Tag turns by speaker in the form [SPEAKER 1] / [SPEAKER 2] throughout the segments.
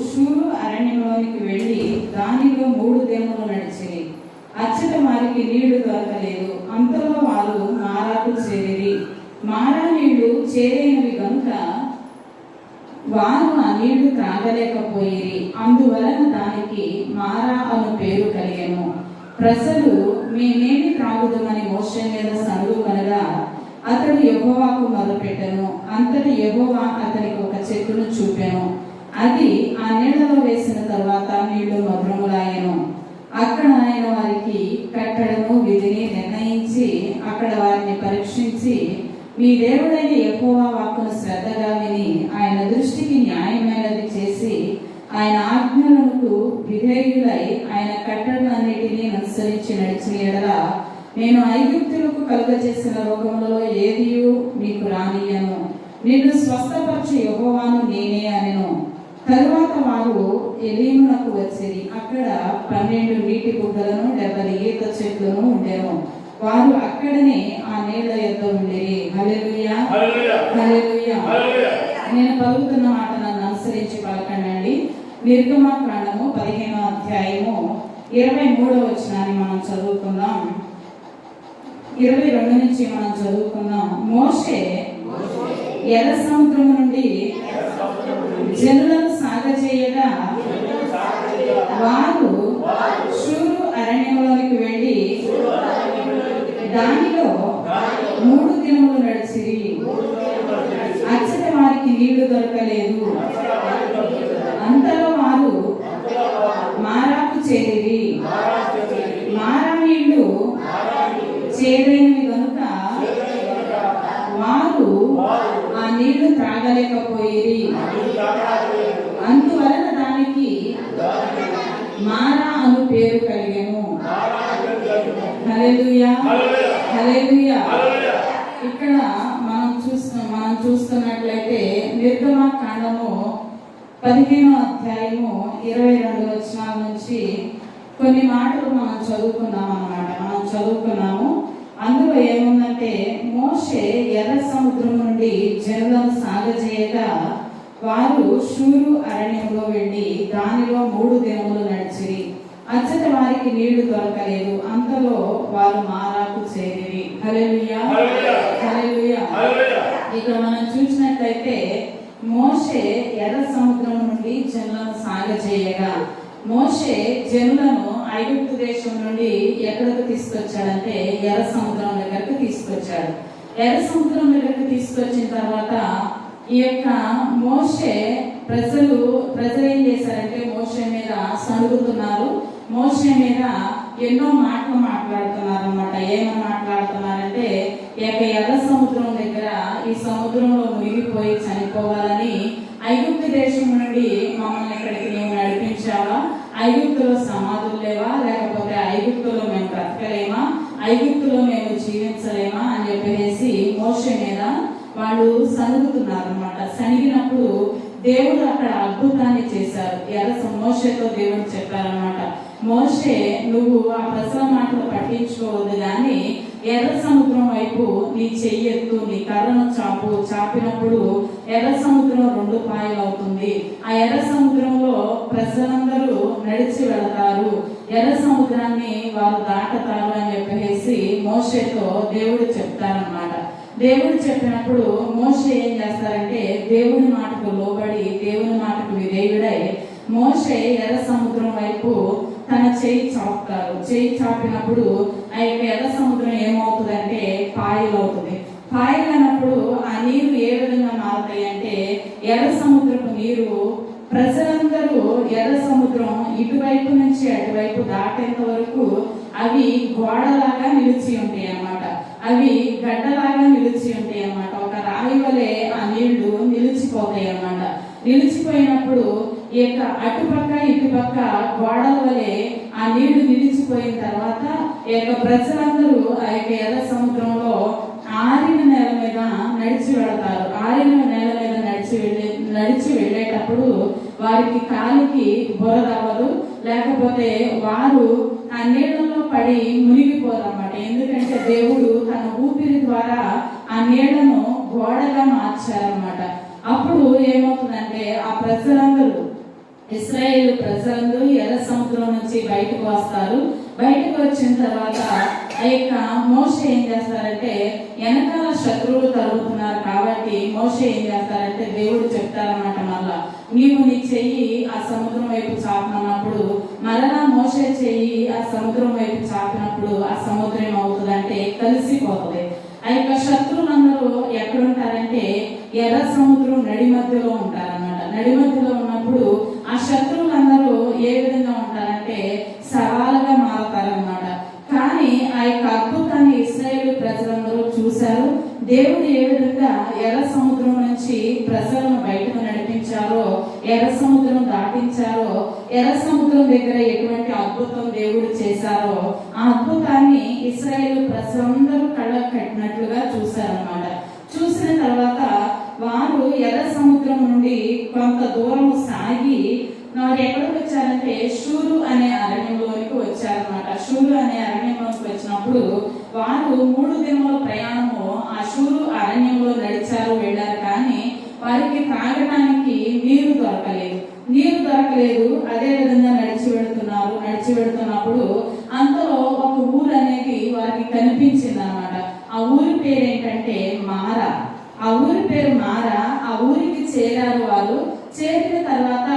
[SPEAKER 1] షూరు అరణ్యంలోనికి వెళ్ళి దానిలో 3 దినములు నడిచిరి. అచ్చట వారికి నీళ్లు దొరకలేదు. అంతలో వారు మారాకు చేరిరి. మారా నీళ్లు చేరైనవి గనుక వారు ఆ నీళ్లు త్రాగలేకపోయిరి. అందువలన దానికి మారా అను పేరు కలిగెను. ప్రజలు మేమేమి త్రాగుదమని మోషే మీద సనుగు కనగా అతడు యెహోవాకు మొరపెట్టెను. అంతటి యెహోవా అతనికి ఒక చెట్టును చూపెను. అది ఆ నీళ్లలో వేసిన తరువాత నీళ్లు మధురములాయెను. అక్కడ ఆయన వారికి కట్టడము విధిని నిర్ణయించి అక్కడ వారిని పరీక్షించి, మీ దేవుడైన యెహోవా వాక్కును శ్రద్ధగా విని ఆయన దృష్టికి న్యాయమైనది చేసి ఆయన ఆజ్ఞలకు విధేయులై ఆయన కట్టడలన్నిటినీ అనుసరించి నడిచిన యెడల నేను ఐగుప్తులకు కలుగజేసిన రోగములలో ఏదియూ మీకు రానియను. నిన్ను స్వస్థపరచు యెహోవాను నేనే అనెను. తరువాత వారు ఎలీమునకు వచ్చిరి. అక్కడ 12 నీటి బుగ్గలను 70 ఈత చెట్లను ఉండెను. వారు అక్కడనే ఆ నీళ్ల యొద్ద ఉండిరి. హల్లెలూయా, హల్లెలూయా. నేను పలుకుతున్న మాట నన్ను అనుసరించి పలకండి. నిర్గమకాండము 15వ అధ్యాయము 23వ వచనాన్ని మనం చదువుకుందాం. 22 నుంచి మనం చదువుకుందాం. మోషే ఎర్ర సముద్రం నుండి జనులను సాగజేయగా వారు షూరు అరణ్యంలోనికి వెళ్ళి దానిలో 3 దినములు నడిచిరి. అచ్చట వారికి నీళ్లు దొరకలేదు. అంతలో వారు మారాకు చేరిరి. మారా నీళ్లు చేదైనవి గనుక వారు ఆ నీళ్లు త్రాగలేకపోయిరి. అందువలన దానికి మారా అను పేరు కలిగెను. హల్లెలూయా, హల్లెలూయా. ఇక్కడ మనం చూస్తున్నట్లయితే నిర్గమకాండము 15వ అధ్యాయము 22 వచనాల నుంచి కొన్ని మాటలు మనం చదువుకున్నాము. అందులో ఏముందంటే, మోషే ఎర్ర సముద్రం నుండి జనులను సాగజేయగా వారు షూరు అరణ్యంలో వెళ్ళి దానిలో 3 దినములు నడిచిరి. అచ్చట వారికి నీళ్లు దొరకలేదు. అంతలో వారు మారాకు చేరిరి. హల్లెలూయా, హల్లెలూయా. ఇక్కడ మనం చూసినట్లయితే మోషే ఎర్ర సముద్రం నుండి జనులను సాగజేయగా, మోషే జనులను ఐగుప్తు దేశం నుండి ఎక్కడికి తీసుకొచ్చాడంటే ఎర్ర సముద్రం దగ్గరకు తీసుకొచ్చాడు. ఎర్ర సముద్రం దగ్గరకు తీసుకొచ్చిన తర్వాత ఈ యొక్క మోషే ప్రజలు ఏం చేశారంటే మోషే మీద సణుగుతున్నారు. మోషే మీద ఎన్నో మాటలు మాట్లాడుతున్నారు అన్నమాట. ఏమని మాట్లాడుతున్నారంటే, ఈ యొక్క ఎర్ర సముద్రం దగ్గర ఈ సముద్రంలో మునిగిపోయి చనిపోవాలని ఐగుప్తు దేశం నుండి మమ్మల్ని ఇక్కడికి నీవు నడిపించావా? ఐగుప్తులో సమాధులు లేవా? లేకపోతే ఐగుప్తులో మేము బ్రతకలేమా? ఐగుప్తులో మేము జీవించలేమా అని చెప్పేసి మోషే మీద వాళ్ళు సణుగుతున్నారు అన్నమాట. సణిగినప్పుడు దేవుడు అక్కడ అద్భుతాన్ని చేశారు. మోషేతో దేవుడు చెప్పారన్నమాట, మోషే నువ్వు ఆ ప్రజల మాటలు పట్టించుకోవద్దు, కానీ ఎర్ర సముద్రం వైపు నీ చెయ్యెత్తు, నీ కర్రను చాపినప్పుడు ఎర్ర సముద్రం 2 పాయలు అవుతుంది. ఆ ఎర్ర సముద్రంలో ప్రజలందరూ నడిచి వెళతారు, ఎర్ర సముద్రాన్ని వారు దాటతారు అని చెప్పేసి మోషేతో దేవుడు చెప్తారన్నమాట. దేవుడు చెప్పినప్పుడు మోషే ఏం చేస్తారంటే దేవుని మాటకు లోబడి దేవుని మాటకు విధేయుడై మోషే ఎర్ర సముద్రం వైపు తన చేయి చాపుతారు. చేయి చాపినప్పుడు ఆ యొక్క ఎర్ర సముద్రం ఏమవుతుందంటే పాయలు అవుతుంది. పాయలు అన్నప్పుడు ఆ నీరు ఏ విధంగా మారుతాయి అంటే, ఎర్ర సముద్రపు నీరు ప్రజలందరూ ఎర్ర సముద్రం ఇటువైపు నుంచి అటువైపు దాటేంత వరకు అవి గోడలాగా నిలిచి ఉంటాయి అన్నమాట. అవి గడ్డలాగా నిలిచి ఉంటాయి అన్నమాట. ఒక రాయి వలె ఆ నీళ్లు నిలిచిపోతాయి అన్నమాట. నిలిచిపోయినప్పుడు ఈ యొక్క అటుపక్క ఇటుపక్క గోడల వలె ఆ నీళ్లు నిలిచిపోయిన తర్వాత ఈ యొక్క ప్రజలందరూ ఆ యొక్క ఎర్ర సముద్రంలో ఆరిన నేల మీద నడిచి వెళతారు. ఆరిన నేల మీద నడిచి వెళ్ళేటప్పుడు వారికి కాలికి బురద అవ్వదు, లేకపోతే వారు ఆ నీళ్లలో పడి మునిగిపోరు అన్నమాట. ఎందుకంటే దేవుడు తన ఊపిరి ద్వారా ఆ నీళ్లను గోడగా మార్చారన్నమాట. అప్పుడు ఏమవుతుందంటే ఆ ప్రజలందరూ ఇశ్రాయేలు ప్రజలందరూ ఎర్ర సముద్రం నుంచి బయటకు వస్తారు. బయటకు వచ్చిన తర్వాత ఆ యొక్క మోషే ఏం చేస్తారంటే, వెనకాల శత్రువులు తరుగుతున్నారు కాబట్టి మోషే ఏం చేస్తారంటే, దేవుడు చెప్తారన్నమాట, మళ్ళా నీవు నీ చెయ్యి ఆ సముద్రం వైపు చాపినప్పుడు, మరలా మోషే చెయ్యి ఆ సముద్రం వైపు చాపినప్పుడు ఆ సముద్రం ఏమవుతుందంటే కలిసిపోతుంది. ఆ యొక్క శత్రువులందరూ ఎక్కడుంటారంటే ఎర్ర సముద్రం నడి మధ్యలో ఉంటారన్నమాట. నడి మధ్యలో ఉన్నప్పుడు ఆ శత్రువులందరూ ఏ విధంగా ఉంటారంటే సవాలుగా మారతారన్నమాట. కానీ ఆ యొక్క అద్భుతాన్ని ఇశ్రాయేలు ప్రజలందరూ చూశారు. దేవుడు ఏ విధంగా ఎర్ర సముద్రం నుంచి ప్రజలను బయటకు నడిపించారో, ఎర్ర సముద్రం దాటించారో, ఎర్ర సముద్రం దగ్గర ఎటువంటి అద్భుతం దేవుడు చేశారో ఆ అద్భుతాన్ని ఇశ్రాయేలు ప్రజలందరూ కళ్ళకు కట్టినట్లుగా చూశారన్నమాట. చూసిన తర్వాత వారు ఎర్ర సముద్రం నుండి కొంత దూరం సాగి వారు ఎక్కడికి వచ్చారంటే షూరు అనే అరణ్యంలోనికి వచ్చారన్నమాట. షూరు అనే అరణ్యంలోకి వచ్చినప్పుడు వారు 3 దినముల ప్రయాణము ఆ షూరు అరణ్యంలో నడిచారు, వెళ్ళారు. కానీ వారికి తాగడానికి నీరు దొరకలేదు. అదే విధంగా నడిచి వెళుతున్నప్పుడు అంతలో ఒక ఊరు అనేది వారికి కనిపించింది అన్నమాట. ఆ ఊరి పేరు ఏంటంటే మారా. ఆ ఊరి పేరు మారా. ఆ ఊరికి చేరారు వారు. చేరిన తర్వాత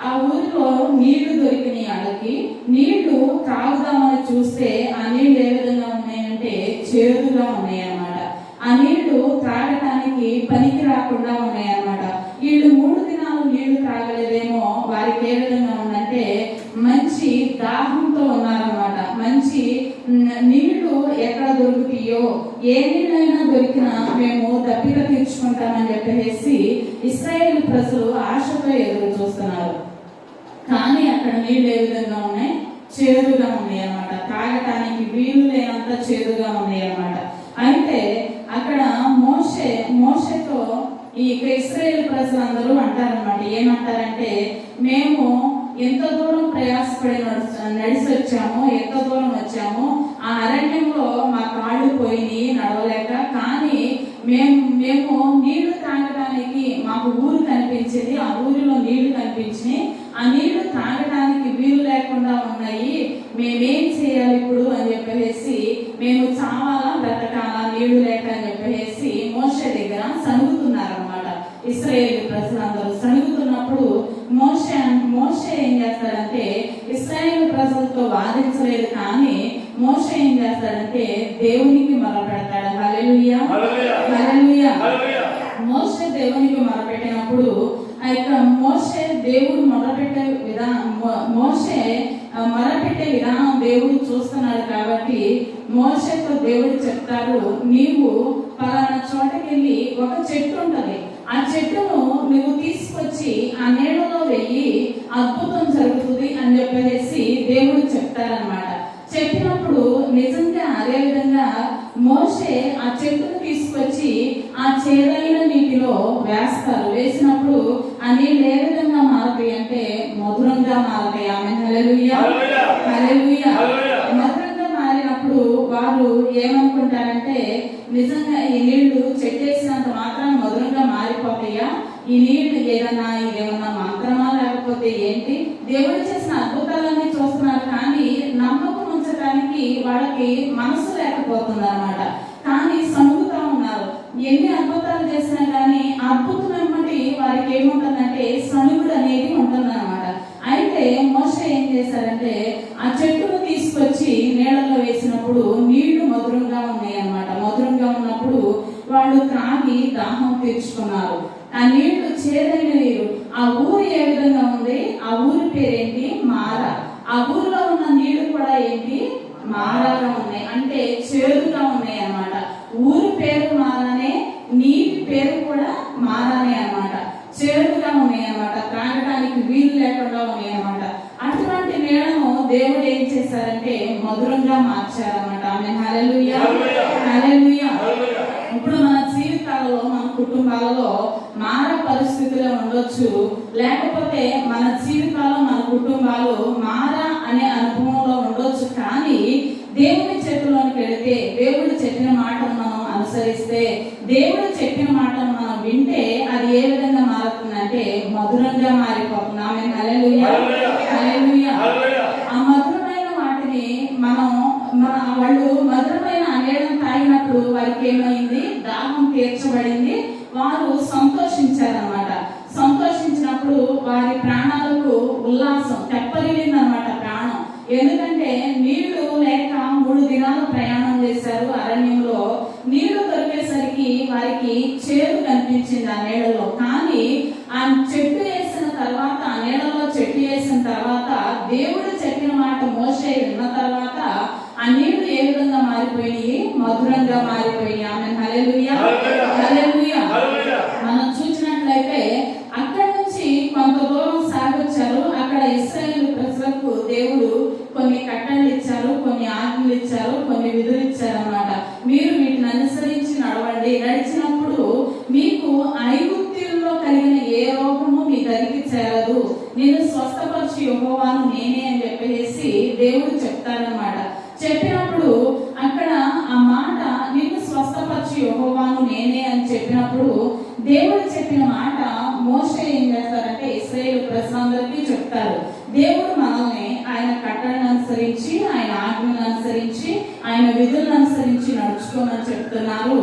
[SPEAKER 1] ఆ ఊరిలో నీళ్లు దొరికినాయి. వాళ్ళకి నీళ్లు త్రాగుదామని చూస్తే ఆ నీళ్లు ఏ విధంగా ఉన్నాయంటే చేదుగా ఉన్నాయన్నమాట. ఆ నీళ్లు త్రాగటానికి పనికి రాకుండా ఉన్నాయన్నమాట. వీళ్ళు 3 దినాలు నీళ్లు త్రాగలేదేమో, వారికి ఏ విధంగా ఉందంటే మంచి దాహంతో ఉన్నారన్నమాట. మంచి నీళ్లు ఎక్కడ దొరుకుతాయో, ఏ నీళ్ళైనా దొరికినా మేము దప్పిక తీర్చుకుంటామని చెప్పేసి ఇశ్రాయేలు ప్రజలు ఆశతో ఎదురు చూస్తున్నారు. కానీ అక్కడ నీళ్లు ఏ విధంగా ఉన్నాయి? చేదుగా ఉన్నాయి అన్నమాట. తాగటానికి వీలు లేనంత చేదుగా ఉన్నాయి అన్నమాట. అయితే అక్కడ మోషేతో ఈ ఇశ్రాయేలు ప్రజలందరూ అంటారన్నమాట. ఏమంటారంటే, మేము ఎంత దూరం ప్రయాసపడి నడిచి వచ్చాము, ఎంత దూరం వచ్చాము, ఆ అరణ్యంలో మా కాళ్ళు పోయి నడవలేక, కానీ మేము నీళ్లు తాగడానికి మాకు ఊరు కనిపించింది. ఆ ఊరిలో నీళ్లు కనిపించినాయి. ఆ నీళ్లు తాగడానికి వీలు లేకుండా ఉన్నాయి. మేమేం చేయాలి ఇప్పుడు అని చెప్పేసి, మేము చావాలా బ్రతకాలా నీళ్లు లేక అని చెప్పేసి మోషే దగ్గర సణుగుతున్నారన్నమాట. ఇశ్రాయేలు ప్రజలందరూ సణుగుతున్నప్పుడు మోషే ఏం చేస్తాడంటే, ఇశ్రాయేలు ప్రజలతో వాదించలేదు, కానీ మోషే ఏం చేస్తాడంటే దేవునికి మొరపెడతాడు. హల్లెలూయా, హల్లెలూయా. మోషే దేవునికి మొరపెట్టినప్పుడు ఆ యొక్క మోషే దేవుడు మొరపెట్టే విధానం దేవుడు చూస్తున్నాడు. కాబట్టి మోషేతో దేవుడు చెప్తాడు, నీవు పలానా చోటకెళ్ళి ఒక చెట్టు ఉంటది, ఆ చెట్టును నువ్వు తీసుకొచ్చి ఆ నీళ్ళలో వెయ్యి, అద్భుతం జరుగుతుంది అని చెప్పేసి దేవుడు చెప్తారనమాట. చెప్పినప్పుడు నిజంగా అదే విధంగా మోషే ఆ చెట్టును తీసుకొచ్చి ఆ చేదైన నీటిలో వేస్తారు. వేసినప్పుడు ఆ నీళ్ళు ఏ విధంగా మారుతాయి అంటే మధురంగా మారుతాయి. ఆమె హల్లెలూయా, హల్లెలూయా. మధురంగా మారినప్పుడు వారు ఏమనుకుంటారంటే, నిజంగా ఈ నీళ్లు చెట్టేసినంత మాత్రం మధురంగా మారిపోతాయా? ఈ నీళ్లు ఏదన్నా మాత్రమా లేకపోతే ఏంటి? దేవుడు చేసిన అద్భుతాలన్నీ చూస్తున్నారు, కానీ నమ్మకం ఉంచడానికి వాళ్ళకి మనసు లేకపోతుంది అన్నమాట. కానీ సణుగుతా ఉన్నారు. ఎన్ని అద్భుతాలు చేసినా కానీ అద్భుతం ఏమంటే వారికి ఏముంటుందంటే సణుగుడు అనేది ఉంటుందన్నమాట. అయితే మోషే ఏం చేశారంటే, ఆ చెట్టును తీసుకొచ్చి నీళ్ళలో వేసినప్పుడు నీళ్లు మధురంగా ఉన్నాయి అన్నమాట. మధురంగా ఉన్నప్పుడు వాళ్ళు త్రాగి దాహం తీర్చుకున్నారు. ఆ నీళ్లు చేదైన నీరు. ఆ ఊరు ఏ విధంగా ఉంది? ఆ ఊరి పేరేంటి? మారా. ఆ ఊరిలో ఉన్న నీళ్లు కూడా ఏంటి? మారాగా ఉన్నాయి, అంటే చేదుగా ఉన్నాయి అన్నమాట. ఊరి పేరు మారానే, నీటి పేరు కూడా మారానే అన్నమాట. చేదుగా ఉన్నాయి అన్నమాట, తాగడానికి వీలు లేకుండా ఉన్నాయి అన్నమాట. అటువంటి నీళ్లను దేవుడు ఏం చేశారంటే మధురంగా మార్చారన్నమాట. ఆమె హల్లెలూయా, హల్లెలూయా. ఇప్పుడు మన జీవితాలలో, మన కుటుంబాలలో మార పరిస్థితులు ఉండొచ్చు, లేకపోతే మన జీవితాల్లో మన కుటుంబాలు మార అనే అనుభవంలో ఉండొచ్చు. కానీ దేవుని చేతిలోకి వెళితే, దేవుడు చెప్పిన మాటను మనం అనుసరిస్తే, దేవుడు చెప్పిన మాటను మనం వింటే అది ఏ విధంగా మారుతుందంటే మధురంగా మారిపోతుంది. ఆమె హల్లెలూయా. హల్లెలూయా, హల్లెలూయా. ఆ మధురమైన వాటిని వాళ్ళు మధురమైన ఆ నీళ్ళను తాగినప్పుడు వారికి ఏమైంది? దాహం తీర్చబడింది. వారు సంతోషించారన్నమాట. సంతోషించినప్పుడు వారి ప్రాణాలకు ఉల్లాసం తెప్పరిల్లిందన్నమాట ప్రాణం. ఎందుకంటే నీళ్లు లేక 3 దినాలు ప్రయాణం చేశారు అరణ్యంలో. నీళ్లు దొరికేసరికి వారికి చేదు కనిపించింది ఆ నీళ్ళలో. కానీ ఆ చెట్టు వేసిన తర్వాత, ఆ నీళ్ళలో చెట్టు వేసిన తర్వాత దేవుడు చెప్పిన మాట మోషే విన్న తర్వాత ఆ నీళ్లు ఏ విధంగా మారిపోయి? మధురంగా మారిపోయి. ఆమేన్, హల్లెలూయా, హల్లెలూయా. మనం చూసినట్లయితే అక్కడి నుంచి కొంత దూరం సాగొచ్చారు. అక్కడ ఇశ్రాయేలు ప్రజలకు దేవుడు కొన్ని కట్టడలు ఇచ్చారు, కొన్ని ఆజ్ఞలు ఇచ్చారు, కొన్ని విధులు ఇచ్చారు అన్నమాట. మీరు వీటిని అనుసరించి నడవండి. నడిచినప్పుడు మీకు ఐగుప్తుల్లో కలిగిన ఏ రోగము మీ దరికి చేరదు, నేను స్వస్థపరిచి యెహోవాను నేనే అని చెప్పేసి దేవుడు చెప్తారనమాట. చెప్పినప్పుడు అక్కడ ఆ మాట నిన్ను స్వస్థపరిచి యెహోవాను నేనే అని చెప్పినప్పుడు దేవుడు చెప్పిన మాట మోషే ఏం చేస్తారంటే ఇశ్రాయేలు ప్రజలందరికీ చెప్తారు. దేవుడు మనల్ని ఆయన కట్టడలను అనుసరించి, ఆయన ఆజ్ఞలను అనుసరించి, ఆయన విధులను అనుసరించి నడుచుకోమని చెప్తున్నారు.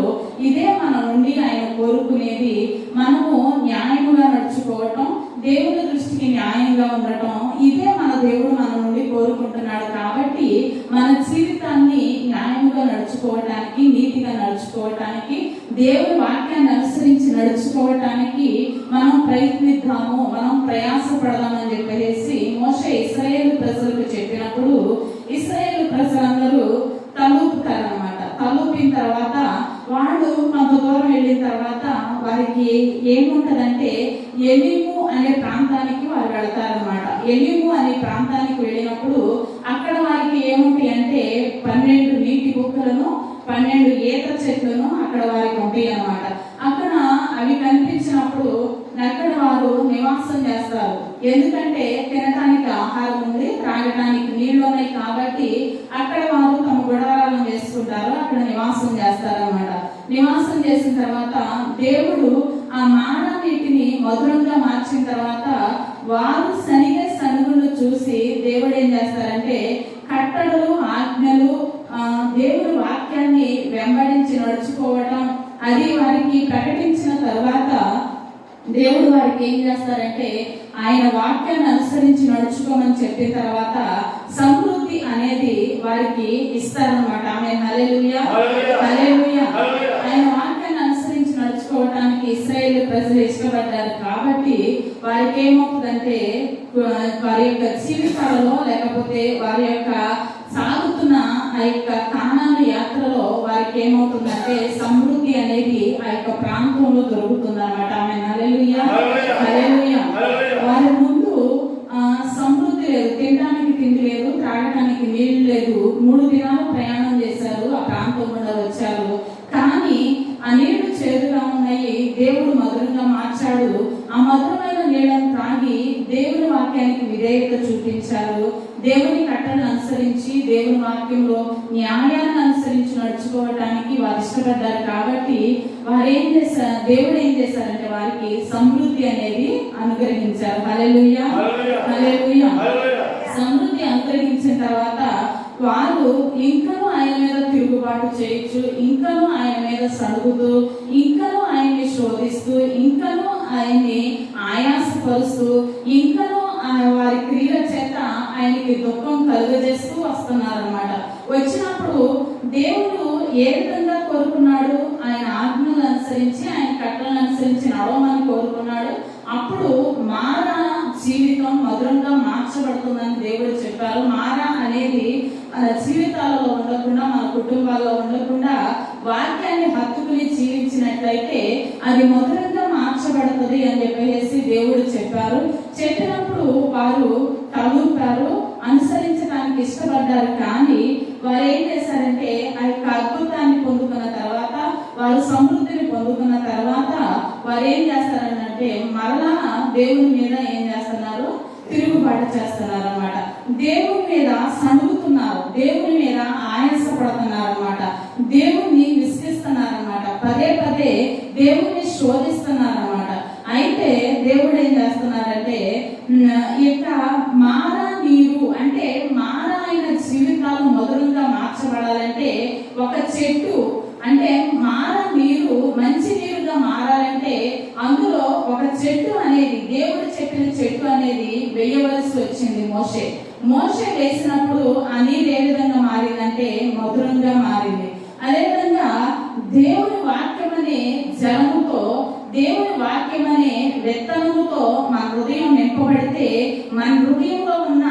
[SPEAKER 1] ఇదే మన నుండి ఆయన కోరుకునేది. మనము న్యాయముగా నడుచుకోవటం, దేవుని దృష్టికి న్యాయంగా ఉండటం, ఇదే మన దేవుడు మన నుండి కోరుకుంటున్నాడు. కాబట్టి మన జీవితాన్ని న్యాయంగా నడుచుకోవటానికి, నీతిగా నడుచుకోవటానికి, దేవుని వాక్యాన్ని అనుసరించి నడుచుకోవటానికి మనం ప్రయత్నిద్దాము, మనం ప్రయాసపడదామని చెప్పేసి మోషే ఇశ్రాయేలు ప్రజలకు చెప్పినప్పుడు ఇశ్రాయేలు ప్రజలందరూ తలూపుతారన్నమాట. తలూపిన తర్వాత వాళ్ళు కొంత దూరం వెళ్ళిన తర్వాత వారికి ఏముంటదంటే ఎలీము అనే ప్రాంతానికి వారు వెళతారనమాట. ఎలీము అనే ప్రాంతానికి వెళ్ళినప్పుడు అక్కడ వారికి ఏముంటాయి అంటే 12 నీటి బుక్కలను, 12 ఈత చెట్లను అక్కడ వారికి ఉంటాయి అన్నమాట. అక్కడ అవి కనిపించినప్పుడు అక్కడ వారు నివాసం చేస్తారు. ఎందుకంటే తినటానికి ఆహారం ఉంది, త్రాగటానికి నీళ్లు ఉన్నాయి కాబట్టి అక్కడ వారు తమ గుడారాలను వేసుకుంటారు, అక్కడ నివాసం చేస్తారన్నమాట. నివాసం చేసిన తర్వాత దేవుడు ఆ మాన నీటిని మధురంగా మార్చిన తర్వాత వారు సనిగే సనుగులు చూసి దేవుడు ఏం చేస్తారంటే కట్టడలు, ఆజ్ఞలు, దేవుడి వాక్యాన్ని వెంబడించి నడుచుకోవటం అది వారికి ప్రకటించిన తర్వాత దేవుడు వారికి ఏం చేస్తారంటే ఆయన వాక్యాన్ని అనుసరించి నడుచుకోమని చెప్పిన తర్వాత సమృద్ధి అనేది వారికి ఇస్తారన్నమాట. ఆమేన్, హల్లెలూయా, హల్లెలూయా. ఆయన వాక్యాన్ని అనుసరించి నడుచుకోవటానికి ఇశ్రాయేలు ప్రజలు ఇష్టపడ్డారు కాబట్టి వారికి ఏమవుతుందంటే వారి యొక్క జీవితాలలో లేకపోతే వారి యొక్క సాగుతున్న ఆ యొక్క కానాను యాత్రలో వారికి ఏమవుతుందంటే సమృద్ధి అనేది ఆ యొక్క ప్రాంతంలో దొరుకుతుంది అన్నమాట. ఆమేన్, హల్లెలూయా, హల్లెలూయా. వారి ముందు సమృద్ధి లేదు, తినడానికి తిండి లేదు, త్రాగటానికి నీళ్లు లేదు. 3 దినాలు ప్రయాణం చేశారు, ఆ ప్రాంతం గుండా వచ్చారు. కానీ ఆ నీళ్లు చేదుగా ఉన్నాయి, దేవుడు మధురంగా మార్చాడు. ఆ మధురమైన నీళ్లను త్రాగి దేవుని వాక్యానికి విధేయత చూపించారు. దేవుని కట్టలను అనుసరించి, దేవుని వాక్యంలో న్యాయాన్ని అనుసరించి నడుచుకోవడానికి వారు ఇష్టపడ్డారు. కాబట్టి వారు ఏం చేశారు, దేవుడు ఏం చేశారంటే వారికి సమృద్ధి అనేది అనుగ్రహించారు. హల్లెలూయా, హల్లెలూయా. సమృద్ధి అనుగ్రహించిన తర్వాత వారు ఇంకనూ ఆయన మీద తిరుగుబాటు చేయొచ్చు, ఇంకనూ ఆయన మీద సడుగుతూ, ఇంకనూ ఆయన్ని శోధిస్తూ, ఇంకనూ ఆయన్ని ఆయాసపరుస్తూ, ఇంకనూ వారి క్రియల చేత ఆయనకి దుఃఖం కలుగజేస్తూ వస్తున్నారన్నమాట. వచ్చినప్పుడు దేవుడు ఏ విధంగా కోరుకున్నాడు? ఆయన ఆజ్ఞలను అనుసరించి, ఆయన కట్టలను అనుసరించి నడవమని కోరుకున్నాడు. అప్పుడు మారా జీవితం మధురంగా మార్చబడుతుందని దేవుడు చెప్పారు. మారా అనేది మన జీవితాలలో ఉండకుండా, మన కుటుంబాల్లో ఉండకుండా వాక్యాన్ని హత్తుకుని జీవించినట్లయితే అది మధురంగా మార్చబడుతుంది అని చెప్పేసి దేవుడు చెప్పారు. చెప్పినప్పుడు వారు తలూపారు, అనుసరించడానికి ఇష్టపడ్డారు. కానీ వారు ఏం చేశారంటే ఆ యొక్క అద్భుతాన్ని పొందుకున్న తర్వాత, వారు సమృద్ధిని పొందుకున్న తర్వాత వారు ఏం చేస్తారంటే మరలా దేవుని మీద ఏం చేస్తున్నారు? తిరుగుబాటు చేస్తున్నారు అన్నమాట. దేవుని మీద సణుగుతున్నారు, దేవుని మీద ఆయాసపడుతున్నారు అన్నమాట. దేవుణ్ణి విసిగిస్తున్నారు అన్నమాట. పదే పదే దేవుణ్ణి శోధిస్తున్నారు అన్నమాట. అయితే దేవుడు ఏం చేస్తున్నారంటే ఈ యొక్క యొక్క మారా నీరు అంటే మారా అయిన జీవితాలు మధురంగా మార్చబడాలంటే ఒక చెట్టు అంటే మారా నీరు మంచి నీరుగా మారాలంటే అందులో ఒక చెట్టు అనేది దేవుడు చెప్పిన చెట్టు అనేది వేయవలసి వచ్చింది. మోషే వేసినప్పుడు ఆ నీరు ఏ విధంగా మారిందంటే మధురంగా మారింది. అదేవిధంగా దేవుని వాక్యం అనే జలముతో, దేవుని వాక్యం అనే విత్తనముతో మన హృదయం నింపబడితే మన హృదయంలో ఉన్న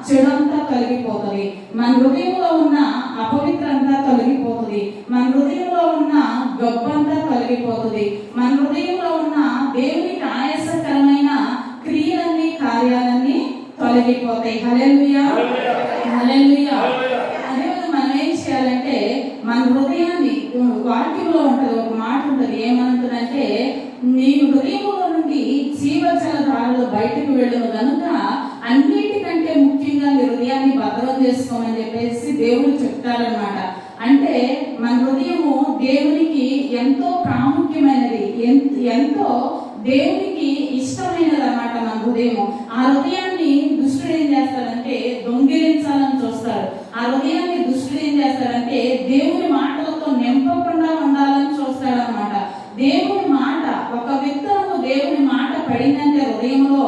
[SPEAKER 1] చెడంతా తొలగిపోతుంది, మన హృదయంలో ఉన్న అపవిత్రంతా తొలగిపోతుంది, మన హృదయంలో ఉన్న గొప్పంతా తొలగిపోతుంది, మన హృదయంలో ఉన్న దేవునికి ఆయాసకరమైన క్రియలన్నీ కార్యాలన్నీ తొలగిపోతాయి. హల్లెలూయా, హల్లెలూయా. అదేవిధంగా మనం ఏం చేయాలంటే మన హృదయాన్ని, వాక్యంలో ఉంటది ఒక మాట ఉంటది, ఏమంటుందంటే నీ హృదయంలో నుండి జీవజల ధారలు బయటకు వెళ్ళను కనుక అన్నిటికంటే ముఖ్యంగా నీ హృదయాన్ని భద్రం చేసుకోమని చెప్పేసి దేవుడు చెప్తారనమాట. అంటే మన హృదయము దేవునికి ఎంతో ప్రాముఖ్యమైనది, ఎంతో దేవునికి ఇష్టమైనది అన్నమాట మన హృదయము. ఆ హృదయాన్ని దుష్టుడు ఏం చేస్తాడంటే దొంగిలించాలని చూస్తాడు. ఆ హృదయాన్ని దుష్టుడు ఏం చేస్తాడంటే దేవుని మాటలతో నింపకుండా ఉండాలని చూస్తాడనమాట. దేవుని మాట, ఒక విత్తనము దేవుని మాట పడిందంటే హృదయంలో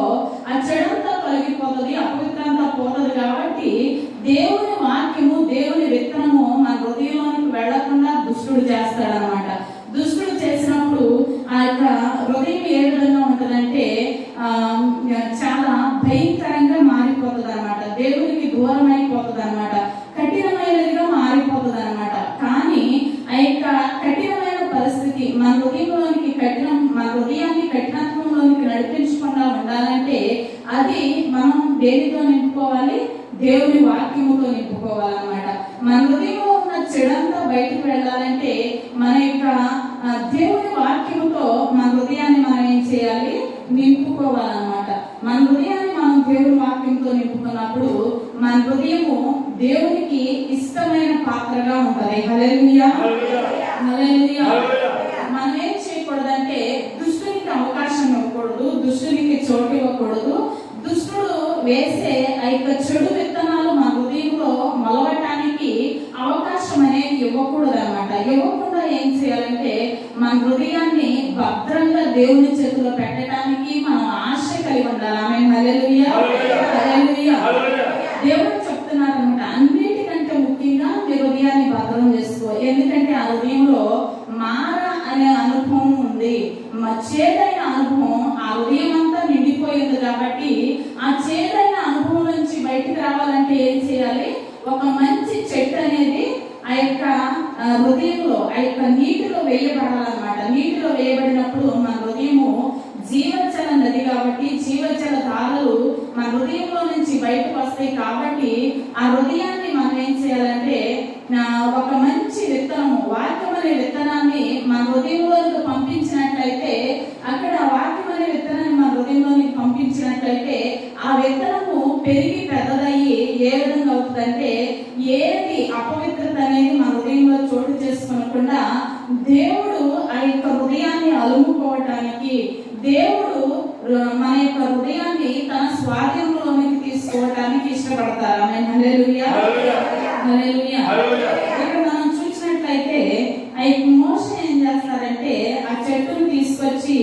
[SPEAKER 1] ఆ చెడంతా తొలగిపోతుంది, అపవిత్రంతా పోతుంది. కాబట్టి దేవుని వాక్యము, దేవుని విత్తనము మన హృదయంలోనికి వెళ్లకుండా దుష్టుడు చేస్తాడనమాట. దుష్టుడు చేసినప్పుడు ఆ యొక్క హృదయం ఏ విధంగా ఉంటుందంటే చాలా భయంకరంగా మారిపోతుంది అనమాట, దేవునికి దూరం అయిపోతుంది అనమాట, కఠినమైనదిగా మారిపోతుంది అనమాట. కానీ ఆ యొక్క కఠినమైన పరిస్థితి మన హృదయంలోనికి మన హృదయాన్ని కఠినత్వంలోనికి నడిపించకుండా ఉండాలంటే అది మనం దేనితో నింపుకోవాలి? దేవుని వాక్యముతో నింపుకోవాలన్నమాట. మన హృదయంలో ఉన్న చెడంతా బయటకు వెళ్ళాలంటే మన యొక్క దేవుని వాక్యముతో మన హృదయాన్ని మనం ఏం చేయాలి? నింపుకోవాలన్నమాట. మన హృదయాన్ని మనం దేవుని వాక్యంతో నింపుకున్నప్పుడు మన హృదయము దేవునికి ఇష్టమైన పాత్రగా ఉంటది. హల్లెలూయా, హల్లెలూయా. మనం ఏం చేయకూడదంటే దుష్టునికి అవకాశం ఇవ్వకూడదు, దుష్టునికి చోటు ఇవ్వకూడదు. దుష్టుడు వేసే ఆ యొక్క చెడు విత్తనాలు మన హృదయంలో మొలవటానికి అవకాశం అనేది ఇవ్వకూడదు అనమాట. ఇవ్వకుండా ఏం చేయాలంటే మన హృదయాన్ని భద్రంగా దేవుని చేతిలో పెట్టడానికి మనం ఆశ కలిగి ఉండాలి. ఆమేన్, హల్లెలూయా, హల్లెలూయా. దేవుడు చెప్తున్నారు అనమాట, అన్నిటికంటే ముఖ్యంగా మీ హృదయాన్ని భద్రం చేసుకో. ఎందుకంటే ఆ హృదయంలో మార అనే అనుభవం ఉంది, చేదైన అనుభవం ఆ హృదయం అంతా నిండిపోయింది. కాబట్టి ఆ చేదైన అనుభవం నుంచి బయటకు రావాలంటే ఏం చేయాలి? ఒక మంచి చెట్టు అనేది ఆ యొక్క హృదయంలో, ఆ యొక్క నీటిలో వేయబడాలన్నమాట. నీటిలో వేయబడినప్పుడు మన హృదయము జీవజల నది కాబట్టి జీవజల ధారలు మన హృదయంలో నుంచి బయటకు వస్తాయి. కాబట్టి ఆ హృదయాన్ని మనం ఏం చేయాలంటే ఒక మంచి విత్తనము, వాక్యం అనే విత్తనాన్ని మన హృదయంలోకి పంపించినట్లయితే, అక్కడ వాక్యం అనే విత్తనాన్ని మన హృదయంలోకి పంపించినట్లయితే ఆ విత్తనము పెరిగి పెద్దదయ్యి ఏ విధంగా అవుతుందంటే ఏది అపవిత్రత అనేది మన హృదయంలో చోటు చేసుకోకుండా దేవుడు ఆ యొక్క హృదయాన్ని అలుముకోవటానికి, దేవుడు మన యొక్క హృదయాన్ని తన స్వాధీనంలోనికి తీసుకోవటానికి ఇష్టపడతారు. ఆమేన్, హల్లెలూయా, హల్లెలూయా. ఇక్కడ మనం చూసినట్లయితే మోషే ఏం చేస్తారంటే ఆ చెట్టును తీసుకొచ్చి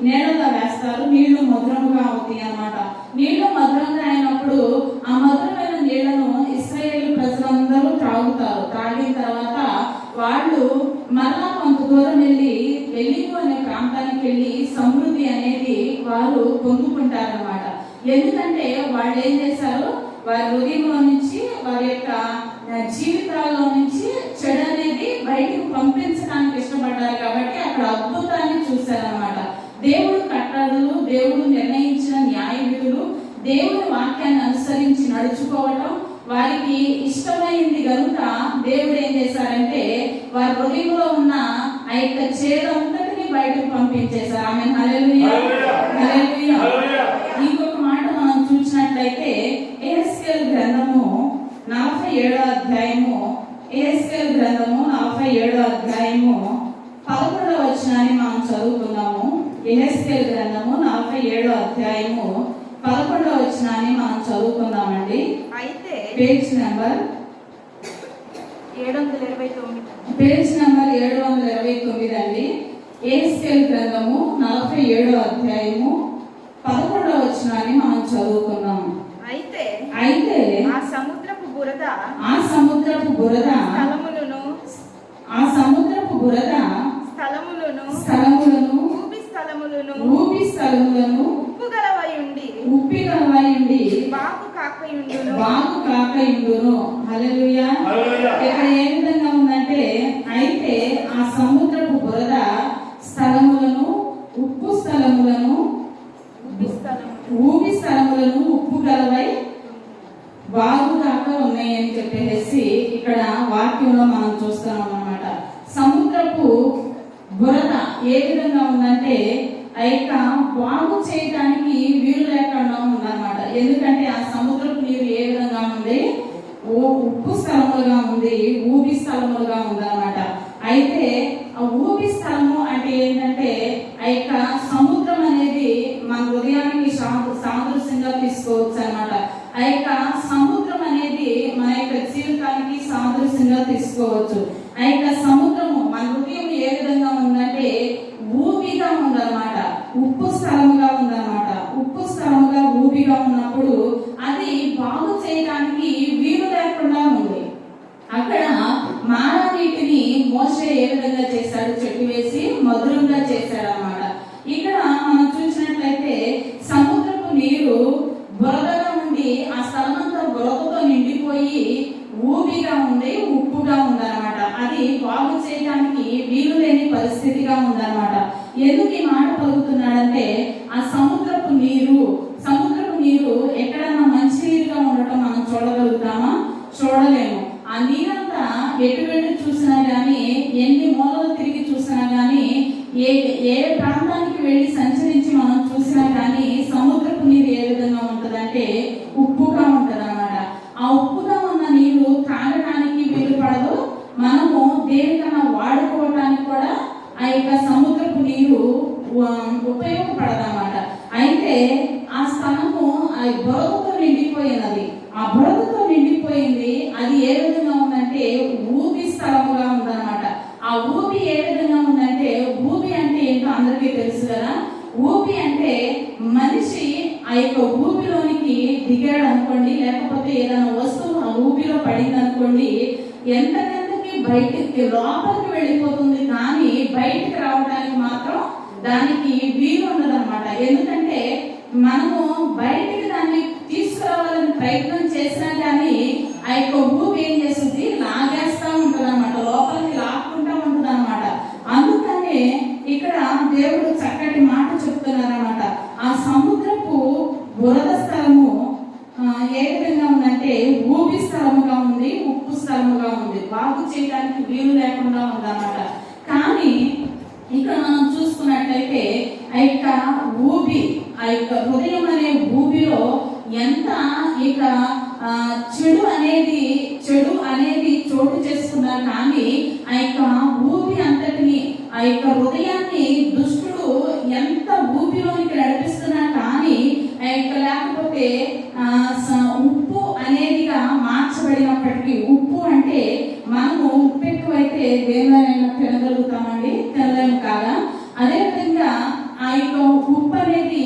[SPEAKER 1] నీళ్ళగా వేస్తారు, నీళ్లు మధురంగా అవుతాయి అన్నమాట. నీళ్లు మధురంగా అయినప్పుడు ఆ మధురమైన నీళ్లను ఇశ్రాయేలు ప్రజలందరూ త్రాగుతారు. త్రాగిన తర్వాత వాళ్ళు మరలా కొంత దూరం వెళ్ళి ఎలీహు అనే ప్రాంతానికి వెళ్ళి సమృద్ధి అనేది వారు పొందుకుంటారన్నమాట. ఎందుకంటే వాళ్ళు ఏం చేశారు? వారి హృదయంలో నుంచి, వారి యొక్క జీవితాల్లో నుంచి చెడు అనేది బయటకు పంపించడానికి ఇష్టపడ్డారు. కాబట్టి అక్కడ అద్భుతాన్ని చూశారన్నమాట. దేవుడు కట్టడలు, దేవుడు నిర్ణయించిన న్యాయ విధులు, దేవుని వాక్యాన్ని అనుసరించి నడుచుకోవటం వారికి ఇష్టమైంది కనుక దేవుడు ఏం చేశారంటే వారి హృదయంలో ఉన్న ఆ యొక్క చేదంతటిని బయటకు పంపించేశారు. ఆమేన్, హల్లెలూయా, హల్లెలూయా. ఇంకొక మాట మనం చూసినట్లయితే యెహెజ్కేలు గ్రంథము 47వ అధ్యాయము, యెహెజ్కేలు గ్రంథము 47వ అధ్యాయము 11వ వచనాన్ని మనం చదువుకుందాము. యెహెజ్కేలు గ్రంథము 47వ అధ్యాయము 11వ వచనాన్ని మనం పేజ్ నెంబర్
[SPEAKER 2] 729.
[SPEAKER 1] పేజ్ నెంబర్ 729 అండి. ఎహెజ్కేలు గ్రంథము 47వ అధ్యాయము 11వ వచనాన్ని మనం చదువుకున్నాం.
[SPEAKER 2] అయితే
[SPEAKER 1] ఆ
[SPEAKER 2] సముద్రపు బురద స్థలములను ఊబి స్థలములను ఉప్పి గలవై ఉండి బాగు కాకయుండును. హల్లెలూయా. ఇక్కడ ఏ విధంగా ఉందంటే, అయితే ఆ సముద్రపు బురద స్థలములను ఉప్పు స్థలములను ఊబి స్థలములను ఉప్పు గలవై బాగుగాక ఉన్నాయి అని చెప్పేసి ఇక్కడ వాక్యంలో మనం చూస్తున్నాం అన్నమాట. సముద్రపు బురద ఏ విధంగా ఉందంటే ఆ యొక్క బాగు చేయడానికి వీలు లేకుండా ఉందన్నమాట. ఎందుకంటే ఆ సముద్రపు నీరు ఏ విధంగా ఉంది, ఉప్పు స్థలములుగా ఉంది, ఊబి స్థలములుగా ఉందన్నమాట. అయితే ఆ ఊబి స్థలము అంటే ఏంటంటే ఆ యొక్క సముద్రం అనేది మన హృదయానికి సాదృశ్యంగా తీసుకోవచ్చు అన్నమాట. ఆ యొక్క సముద్రం అనేది మన యొక్క జీవితానికి సాదృశ్యంగా తీసుకోవచ్చు. ఆ యొక్క సముద్రము మన హృదయం ఏ విధంగా ఉందంటే ఊబిగా ఉందన్నమాట, ఉప్పు స్థలముగా ఉందన్నమాట. ఉప్పు స్థలముగా ఊబిగా ఉన్నప్పుడు అది బాగు చేయడానికి వీలు లేకుండా ఉంది. అక్కడ మారా నీటిని మోషే ఏ విధంగా చేశాడు, చెట్టు వేసి మధురంగా చేశాడు అన్నమాట. ఇక్కడ మనం చూసినట్లయితే సముద్రపు నీరు బురదగా ఉండి ఆ స్థలమంతా బురదతో నిండిపోయి ఊబిగా ఉంది, ఉప్పుగా ఉందన్నమాట. అది బాగు చేయడానికి వీలు లేని పరిస్థితిగా ఉందన్నమాట. ఎందుకు ఈ మాట పలుకుతున్నాడంటే ఆ సముద్రపు నీరు ఎక్కడన్నా మంచి నీరుగా ఉండటం మనం చూడగలుగుతామా? చూడలేము. ఆ నీరంతా ఎటు వెళ్ళి చూసినా గానీ, ఎన్ని మూలలు తిరిగి చూసినా గానీ, ఏ ప్రాంతానికి వెళ్ళి సంచరించి మనం చూసినా గానీ సముద్రపు నీరు ఏ విధంగా ఉంటదంటే ఉప్పుగా ఉంటది అన్నమాట. ఆ ఉప్పుగా ఉన్న నీరు తాగడానికి వీలు పడదు, మనము దేనికన్నా వాడుకోవడానికి కూడా ఆ యొక్క సముద్రపు నీరు ఉపయోగపడదన్నమాట. అయితే ఆ స్థలము ఆ బురదతో నిండిపోయినది. ఆ బురదతో నిండిపోయింది. అది ఏ విధంగా ఉందంటే ఊబి స్థలముగా ఉందన్నమాట. ఆ ఊబి ఏ విధంగా ఉందంటే, ఊబి అంటే ఏంటో అందరికీ తెలుసు కదా. ఊబి అంటే మనిషి ఆ యొక్క ఊబిలోనికి దిగాడు అనుకోండి, లేకపోతే ఏదైనా వస్తువు ఆ ఊబిలో పడింది అనుకోండి, ఎంతకంతకి బయటికి లోపలికి వెళ్ళిపోతుంది, కానీ బయటికి రావడానికి మాత్రం దానికి వీలు ఉండదు అనమాట. ఎందుకంటే మనము బయటికి దాన్ని తీసుకురావాలని ప్రయత్నం చేసినా కానీ ఆ యొక్క ఊబి ఏం చేస్తుంది, లాగేస్తా ఉంటది అనమాట, లోపలికి లాక్కుంటా ఉంటది అనమాట. అందుకనే ఇక్కడ దేవుడు చక్కటి మాట చెప్తున్నారన్నమాట. ఆ సముద్రపు బురద స్థలము ఏ విధంగా ఉందంటే ఊబి స్థలముగా ఉంది, ఉప్పు స్థలముగా ఉంది, బాగు చేయడానికి వీలు లేకుండా ఉందన్నమాట. కానీ ఇక్కడ మనం చూసుకున్నట్లయితే ఆ యొక్క ఊబి, ఆ యొక్క హృదయం అనే ఊబిలో ఎంత ఇక చెడు అనేది చోటు చేసుకున్నా కానీ ఆ యొక్క ఊబి అంతటిని, ఆ యొక్క హృదయాన్ని దుష్టుడు ఎంత ఊబిలోనికి నడిపిస్తున్నా కానీ ఆ యొక్క లేకపోతే ఉప్పు అనేదిగా మార్చబడినప్పటికీ, ఉప్పు అంటే మనము ఉప్పు ఎక్కువైతే దేనిలోనైనా తినగలుగుతామండి, తినలేము కాదా. అదేవిధంగా ఆ యొక్క ఉప్పు అనేది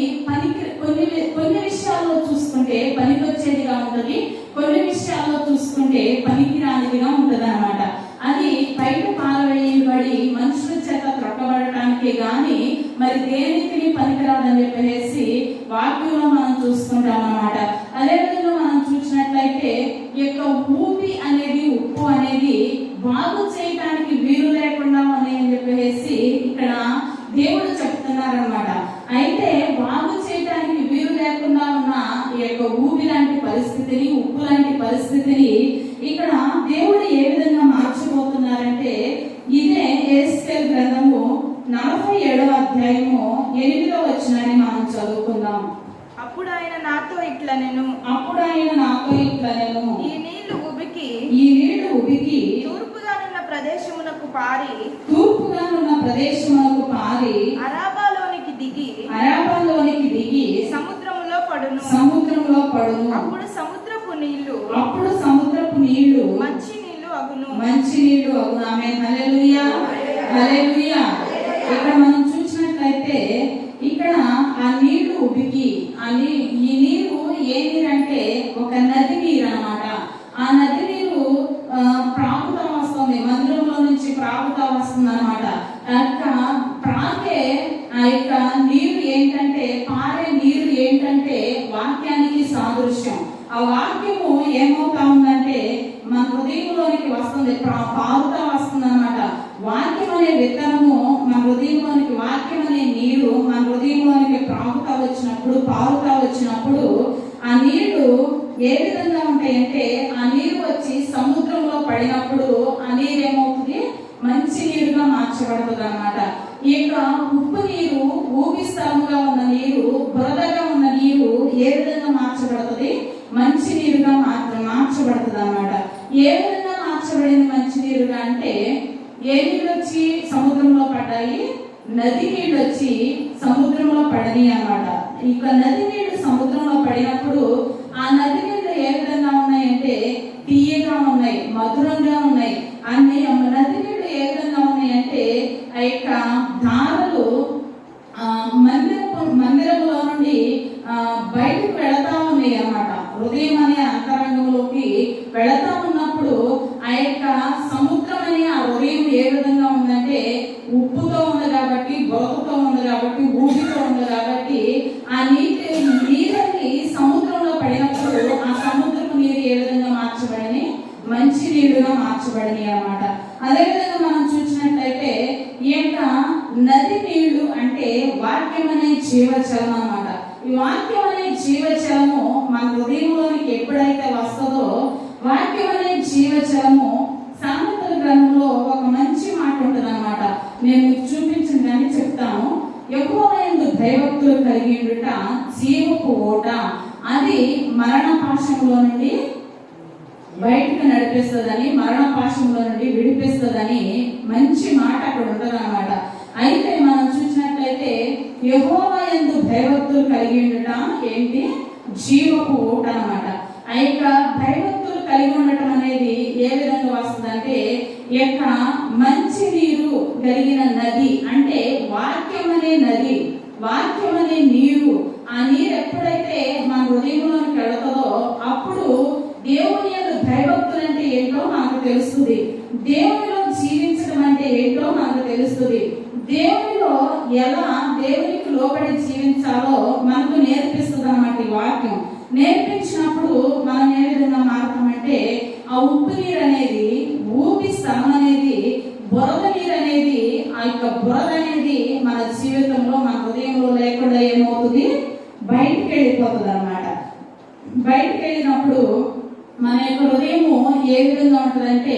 [SPEAKER 2] కొన్ని విషయాల్లో చూసుకుంటే పనికి వచ్చేదిగా ఉంటుంది, కొన్ని విషయాల్లో చూసుకుంటే పనికి రానిదిగా ఉంటది అన్నమాట. అది బయట పారవేయబడి మనుషుల చేత త్రొక్కబడటానికి గాని మరి దేనికి పనికిరాదని చెప్పేసి వాక్యంలో మనం చూసుకుంటాం అన్నమాట. అదేవిధంగా మనం చూసినట్లయితే ఈ యొక్క ఊపి అనేది, ఉప్పు అనేది బాగు చేయడానికి వీలు లేకుండా ఉన్నాయి అని చెప్పేసి ఇక్కడ దేవుడు చెప్తున్నారన్నమాట. అయితే బాగు చేయడానికి వీలు లేకుండా ఉన్న ఈ యొక్క ఊపి లాంటి పరిస్థితిని, ఉప్పు లాంటి పరిస్థితిని ఇక్కడ దేవుడు ఏ విధంగా మార్చబోతున్నారంటే, ఇదే ఎహెజ్కేలు గ్రంథము 47వ అధ్యాయము 8వ వచనాన్ని మనం చదువుకుందాం. అప్పుడు ఆయన నాతో ఇట్లా నేను ఈ నీళ్లు ఉబికి తూర్పుగానున్న ప్రదేశమునకు పారి అరాబాలోనికి దిగి సముద్రములో పడును.
[SPEAKER 1] అప్పుడు
[SPEAKER 2] సముద్రపు నీళ్లు
[SPEAKER 1] నీళ్లు
[SPEAKER 3] మంచి నీళ్లు అగును.
[SPEAKER 1] ఆమేన్. హల్లెలూయా, హల్లెలూయా. ఇక్కడ మనం చూసినట్లయితే ఇక్కడ ఆ నీళ్లు ఉబికి ఈ నీరు ఏ నీరు అంటే ఒక నది నీరు అన్నమాట. ఆ నది నీరు ప్రాకుతా వస్తుంది, మందిరంలో నుంచి ప్రాకుతా వస్తుంది అనమాట. ప్రాకే ఆ యొక్క నీరు ఏంటంటే, పారే నీరు ఏంటంటే వాక్యానికి సాదృశ్యం. ఆ వాక్యము ఏమవుతా ఉందంటే మన హృదయంలోనికి వస్తుంది, పారుతా వస్తుంది అనమాట. వాక్యం అనే విత్తనము మన హృదయంలోనికి, వాక్యం అనే నీరు మన హృదయంలోనికి పారుతా వచ్చినప్పుడు ఆ నీళ్లు ఏ విధంగా ఉంటాయంటే, ఆ నీరు వచ్చి సముద్రంలో పడినప్పుడు ఆ నీరు ఏమవుతుంది, మంచి నీరుగా మార్చబడుతుంది అన్నమాట. ఈ యొక్క ఉప్పు నీరు, ఊపిస్తముగా ఉన్న నీరు, బురదగా ఉన్న నీరు ఏ విధంగా మార్చబడుతుంది, మంచి నీరుగా మార్చబడుతుంది అన్నమాట. ఏ విధంగా మార్చబడింది మంచి నీరుగా అంటే, ఏ నీళ్ళు వచ్చి సముద్రంలో పడ్డాయి, నది నీళ్ళు వచ్చి సముద్రంలో పడని అన్నమాట. ఇక నది నీళ్లు సముద్రంలో పడినప్పుడు ఆ నది నీళ్లు ఏ విధంగా ఉన్నాయంటే తీయగా ఉన్నాయి, మధురంగా ఉన్నాయి. అన్ని నది నీళ్లు ఏ విధంగా ఉన్నాయంటే ఆ యొక్క ధారలు మందిరంలో నుండి బయటకు వెళతా ఉన్నాయి అన్నమాట. హృదయం అనే అంతరంగంలోకి వెళతా ఉన్నప్పుడు ఆ యొక్క సముద్రం అనే ఆ హృదయం ఏ విధంగా ఉందంటే ఉప్పుతో ఉంది కాబట్టి, బొరకుతో ఉంది కాబట్టి, ఊపితో ఉంది కాబట్టి ఆ నీళ్ళని సముద్రంలో పడినప్పుడు ఆ సముద్రపు నీరు ఏ విధంగా మార్చబడి మంచి నీరుగా మార్చబడి అన్నమాట. అదేవిధంగా మనం చూసినట్లయితే ఈ యొక్క నది నీళ్లు అంటే వాక్యం అనే జీవజలం అన్నమాట. ఈ వాక్యం అనే జీవజలము మన హృదయంలోనికి ఎప్పుడైతే వస్తుందో, వాక్యం అనే జీవజలము సామెతల గ్రంథంలో ఒక మంచి మాట ఉంటుంది అన్నమాట. నేను మీకు చూపించిన దాన్ని చెప్తాను. యెహోవా యందు భయభక్తులు కలిగి ఉండుట జీవపు ఓట, అది మరణ పాశంలో నుండి బయటకు నడిపిస్తుందని, మరణ పాశంలో నుండి విడిపిస్తుందని మంచి మాట అక్కడ ఉంటుంది అన్నమాట. అయితే మనం చూసినట్లయితే యెహోవా యందు భయభక్తులు కలిగి ఉండుట ఏంటి, జీవపు ఓట అన్నమాట. ఆ యొక్క భయభక్తులు కలిగి ఉండటం అనేది ఏ విధంగా వస్తుందంటే, ఈ యొక్క మంచి నీరు కలిగిన నది అంటే వాక్యం అనే నది, వాక్యం అనే నీరు. ఆ నీరు ఎప్పుడైతే మన హృదయంలోకి వెళుతుందో అప్పుడు దేవుని యొక్క భయభక్తులు అంటే ఏంటో మనకు తెలుస్తుంది, దేవునిలో జీవించడం అంటే ఏంటో మనకు తెలుస్తుంది, దేవునిలో ఎలా దేవునికి లోబడి జీవించాలో మనకు నేర్పిస్తుంది అన్నమాట. ఈ వాక్యం నేర్పించినప్పుడు మనం ఏ విధంగా మారుతామంటే, ఆ ఉప్పు నీరు అనేది, ఊపి స్థలం అనేది, బురద నీరు అనేది, ఆ యొక్క బురద అనేది మన జీవితంలో, మన హృదయంలో లేకుండా ఏమవుతుంది, బయటికి వెళ్ళిపోతుంది అన్నమాట. బయటికి వెళ్ళినప్పుడు మన యొక్క హృదయము ఏ విధంగా ఉంటుందంటే,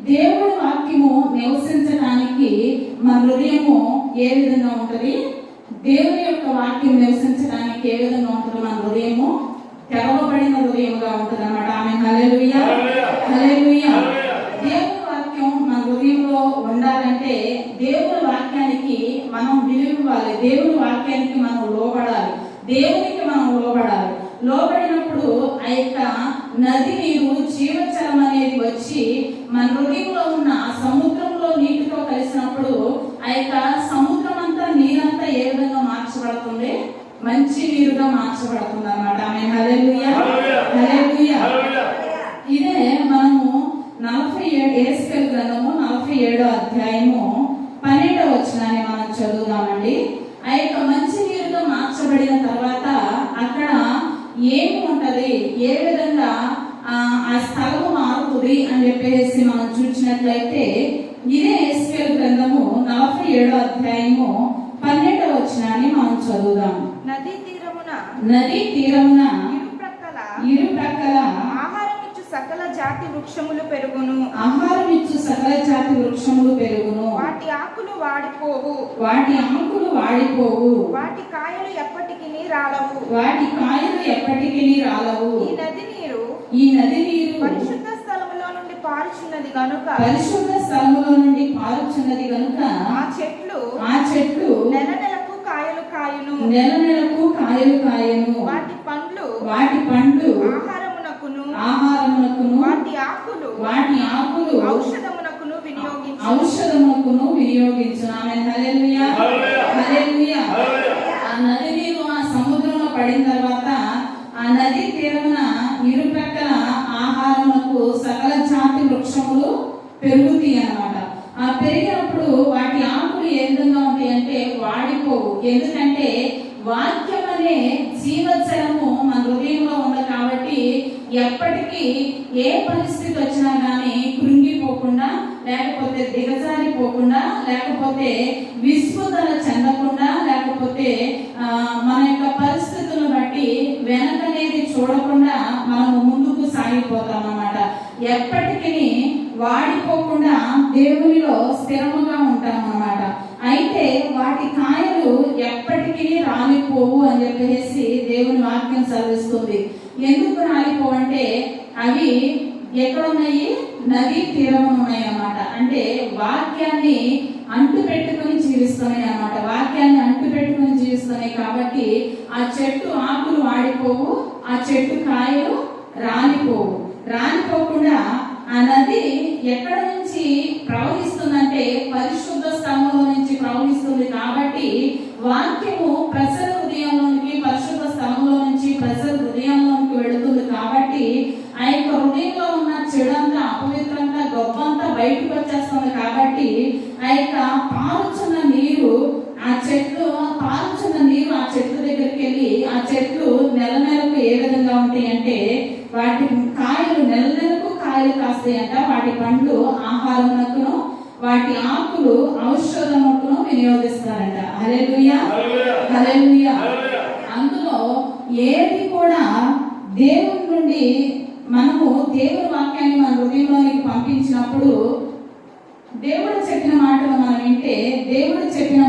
[SPEAKER 1] దేవుడి వాక్యము నివసించడానికి మన హృదయము ఏ విధంగా ఉంటుంది, దేవుని యొక్క వాక్యం నివసించడానికి ఏ విధంగా ఉంటుంది, మన హృదయము తెరవబడిన హృదయముగా ఉంటుంది అన్నమాట. ఆమేన్. హల్లెలూయా, హల్లెలూయా. దేవుని వాక్యం మన హృదయంలో ఉండాలంటే దేవుని వాక్యానికి మనం విలువ ఇవ్వాలి, దేవుని వాక్యానికి మనం లోబడాలి, దేవునికి మనం లోబడాలి. లోబడినప్పుడు ఆ యొక్క నది నీరు, జీవజలం అనేది వచ్చి మన హృదయంలో ఉన్న ఆ సముద్రంలో నీటితో కలిసినప్పుడు ఆ యొక్క సముద్రం అంతా, నీరంతా ఏ విధంగా మార్చబడుతుంది, మంచి నీరుగా మార్చబడుతుంది అన్నమాట. ఆమేన్. హల్లెలూయా, హల్లెలూయా. ఇదే మనము 47 యేసయ్య గ్రంథము 47వ అధ్యాయము 12వ వచనాన్ని మనం చదువుదామండి. ఆ యొక్క మంచి నీరుగా మార్చబడిన తర్వాత అక్కడ ఏమి ఉంటది, ఏ విధంగా ఆ స్థలము మారుతుంది అని చెప్పేసి మనం చూసినట్లయితే, ఇదే యేసయ్య గ్రంథము 47వ అధ్యాయము 12వ వచనాన్ని మనం చదువుదాం.
[SPEAKER 3] నదీ తీరమున
[SPEAKER 1] ఇరుప్రక్కల
[SPEAKER 3] ఆహారమిచ్చు సకల జాతి వృక్షములు పెరుగును, వాటి ఆకులు వాడిపోవు, వాటి కాయలు ఎప్పటికీ రాలవు. ఈ నది నీరు పరిశుద్ధ స్థలములో నుండి పారుచున్నది గనుక ఆ చెట్లు నెల నెలకు కాయలు కాయును, వాటి పండ్లు ఆహారమునకును, వాటి ఆకులు
[SPEAKER 1] వినియోగించును. ఆమేన్. హల్లెలూయా. హల్లెలూయా. ఆ నది నీరు ఆ సముద్రంలో పడిన తర్వాత ఆ నది తీరమున ఇరుప్రక్కల ఆహారములకు సకల జాతి వృక్షములు పెరుగుతాయి అన్నమాట. ఆ పెరిగినప్పుడు వాటి ఆకులు ఏ విధంగా ఉంటాయి అంటే వాడిపోవు. ఎందుకంటే వాక్యం అనే జీవజలము మన హృదయంలో ఉంది కాబట్టి ఎప్పటికీ ఏ పరిస్థితి వచ్చినా కానీ కృంగిపోకుండా, లేకపోతే దిగజారిపోకుండా, లేకపోతే విస్మృతల చెందకుండా, లేకపోతే మన యొక్క పరిస్థితులను బట్టి వెనకనేది చూడకుండా మనము ముందుకు సాగిపోతాం అన్నమాట. ఎప్పటికీ వాడిపోకుండా దేవునిలో స్థిరముగా ఉంటాం అన్నమాట. అయితే వాటి కాయలు ఎప్పటికీ రాలిపోవు అని చెప్పేసి దేవుని వాక్యం సెలవిస్తుంది. ఎందుకు రాలిపోవంటే అవి ఎక్కడున్నాయి? నదీ తీరమున ఉన్నాయి అన్నమాట. అంటే వాక్యాన్ని అంటు పెట్టుకుని జీవిస్తున్నాయి అన్నమాట. వాక్యాన్ని అంటు పెట్టుకుని జీవిస్తున్నాయి కాబట్టి ఆ చెట్టు ఆకులు వాడిపోవు, ఆ చెట్టు కాయలు రాలిపోవు. రాలిపోకుండా ఆ నది ఎక్కడ నుంచి ప్రవహిస్తుందంటే పరిశుద్ధ స్థలంలో నుంచి ప్రవహిస్తుంది. కాబట్టి వాక్యము ప్రజల హృదయంలోనికి, పరిశుద్ధ స్థలంలో నుంచి ప్రజల హృదయంలోనికి వెళుతుంది. కాబట్టి ఆ యొక్క హృదయంలో ఉన్న చెడంతా, అపవిత్రంతా, గొప్పంతా బయటకు వచ్చేస్తుంది. కాబట్టి ఆ యొక్క పారుచున్న నీరు ఆ చెట్లు దగ్గరికి వెళ్ళి ఆ చెట్లు నెల నెలకు ఏ విధంగా ఉంటాయి అంటే వాటి కాయలు నెల నెలకు కాయలు కాస్తాయంట. వాటి పండ్లు ఆహారమునకును, వాటి ఆకులు ఔషధమునకును వినియోగిస్తారంట. హల్లెలూయా. హల్లెలూయా. అందులో ఏది కూడా దేవుని నుండి మనము దేవుని వాక్యాన్ని మన హృదయంలోనికి పంపించినప్పుడు దేవుడు చెప్పిన మాటలు మనం వింటే, దేవుడు చెప్పిన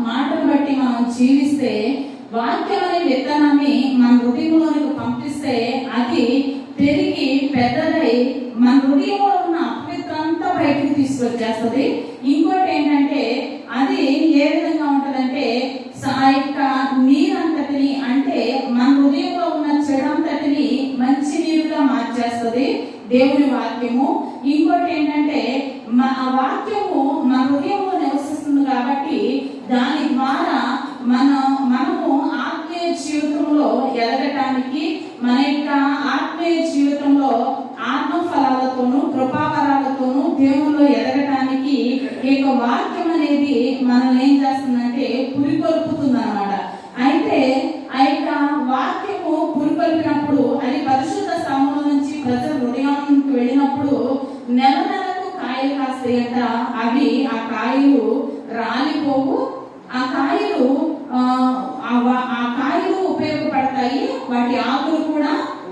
[SPEAKER 1] మాటను బట్టి మనం జీవిస్తే, వాక్యం అనే విత్తనాన్ని మన హృదయంలోనికి పంపిస్తే అది పెరిగి పెద్దదై మన హృదయంలో ఉన్న అపవిత్రంతా బయటకు తీసుకొచ్చేస్తుంది. ఇంకోటి ఏంటంటే అది ఏ విధంగా ఉంటుందంటే ఆ యొక్క నీరంతటిని, అంటే మన హృదయంలో ఉన్న చెడంతటిని మంచి నీరుగా మార్చేస్తుంది దేవుని వాక్యము. ఇంకోటి ఏంటంటే ఆ వాక్యము మన హృదయంలో నివసిస్తుంది కాబట్టి దాని ద్వారా మనము ఆత్మీయ జీవితంలో ఎదగటానికి, మన యొక్క ఆత్మీయ జీవితంలో ఆత్మ ఫలాలతోనూ కృపావరాలతోనూ దేవుల్లో ఎదగటానికి ఈ యొక్క వాక్యం అనేది మనల్ని ఏం చేస్తుందంటే పురికొల్పుతుంది అన్నమాట. అయితే ఆ యొక్క వాక్యము పురికొల్పినప్పుడు అది పరిశుద్ధ స్థలంలో నుంచి ప్రజల హృదయానికి వెళ్ళినప్పుడు నెల నెలకు కాయలు కాస్తాయంట. అవి ఆ కాయలు రాలిపోవు. ఆ కాయలు ఉపయోగపడతాయి. వాటి ఆకులు కూడా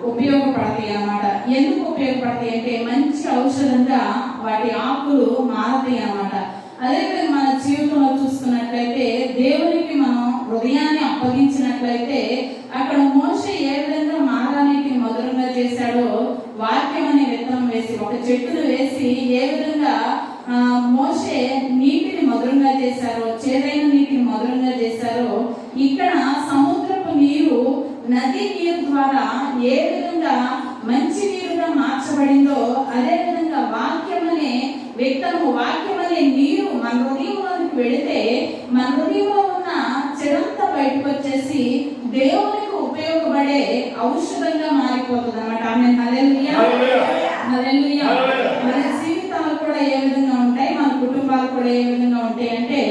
[SPEAKER 1] ఉపయోగపడతాయి అన్నమాట. ఎందుకు ఉపయోగపడతాయి అంటే మంచి ఔషధంగా వాటి ఆకులు మారతాయి అన్నమాట. అదేవిధంగా మన జీవితంలో చూసుకున్నట్లయితే దేవునికి మనం హృదయాన్ని అప్పగించినట్లయితే అక్కడ మోషే ఏ విధంగా మారానికి మధురంగా చేశాడో వాక్యం అనే విత్తనం వేసి ఒక చెట్టును వేసి ఏ విధంగా మోషే నీటిని మధురంగా చేశారో, చేదైన నీటిని మధురంగా చేశారో, ఇక్కడ సముద్రపు నీరు నది నీరు ద్వారా ఏ విధంగా మంచి నీరుగా మార్చబడిందో అదే విధంగా వాక్యం అనే విత్తనము, వాక్యం అనే నీరు మన హృదయంలోకి వెళితే మన హృదయంలో ఉన్న చెడంతా బయటకు వచ్చేసి దేవునికి ఉపయోగపడే ఔషధంగా మారిపోతుంది అన్నమాట. ఆమేన్. హల్లెలూయా. హల్లెలూయా. మన జీవితాలు కూడా ఏ విధంగా ఉంటాయి, మన కుటుంబాలు కూడా ఏ విధంగా ఉంటాయి అంటే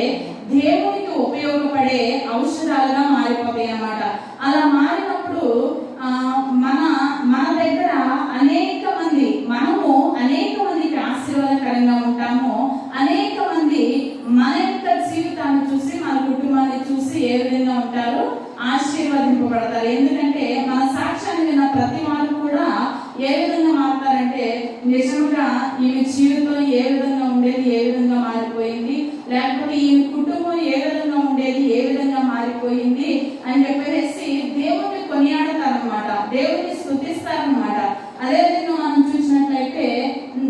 [SPEAKER 1] దేవునికి ఉపయోగపడే ఔషధాలుగా మారిపోతాయి అన్నమాట. అలా మారినప్పుడు మన దగ్గర మనము అనేక మందికి ఆశీర్వాదకరంగా ఉంటాము. అనేక మంది మన యొక్క జీవితాన్ని చూసి, మన కుటుంబాన్ని చూసి ఏ విధంగా ఉంటారు? ఆశీర్వదింపబడతారు. ఎందుకంటే మన సాక్ష్యాన్ని విన్న ప్రతి వాళ్ళు కూడా ఏ విధంగా మారుతారంటే నిజంగా ఈమె జీవితం ఏ విధంగా ఉండేది, ఏ విధంగా మారిపోయింది, లేకపోతే ఈమె కుటుంబం ఏ విధంగా ఉండేది, ఏ విధంగా మారిపోయింది అని చెప్పేసి దేవుని కొనియాడతారనమాట, దేవుని స్తుతిస్తారనమాట. అదేవిధంగా మనం చూసినట్లయితే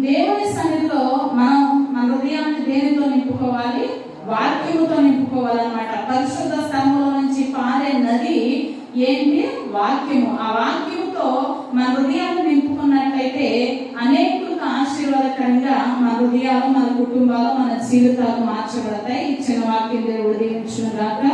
[SPEAKER 1] దేవుని సన్నిధిలో మనం మన హృదయాన్ని దేనితో నింపుకోవాలి? వాక్యముతో నింపుకోవాలన్నమాట. పరిశుద్ధ స్థలంలో నుంచి పారే నది ఏంటి? వాక్యము. ఆ వాక్యముతో మన హృదయాన్ని నింపుకున్నట్లయితే అనేకులకు ఆశీర్వాదకరంగా మన హృదయాలు, మన కుటుంబాలు, మన జీవితాలు మార్చబడతాయి. ఇచ్చిన వాక్యం దేవుడు దీవించును గాక.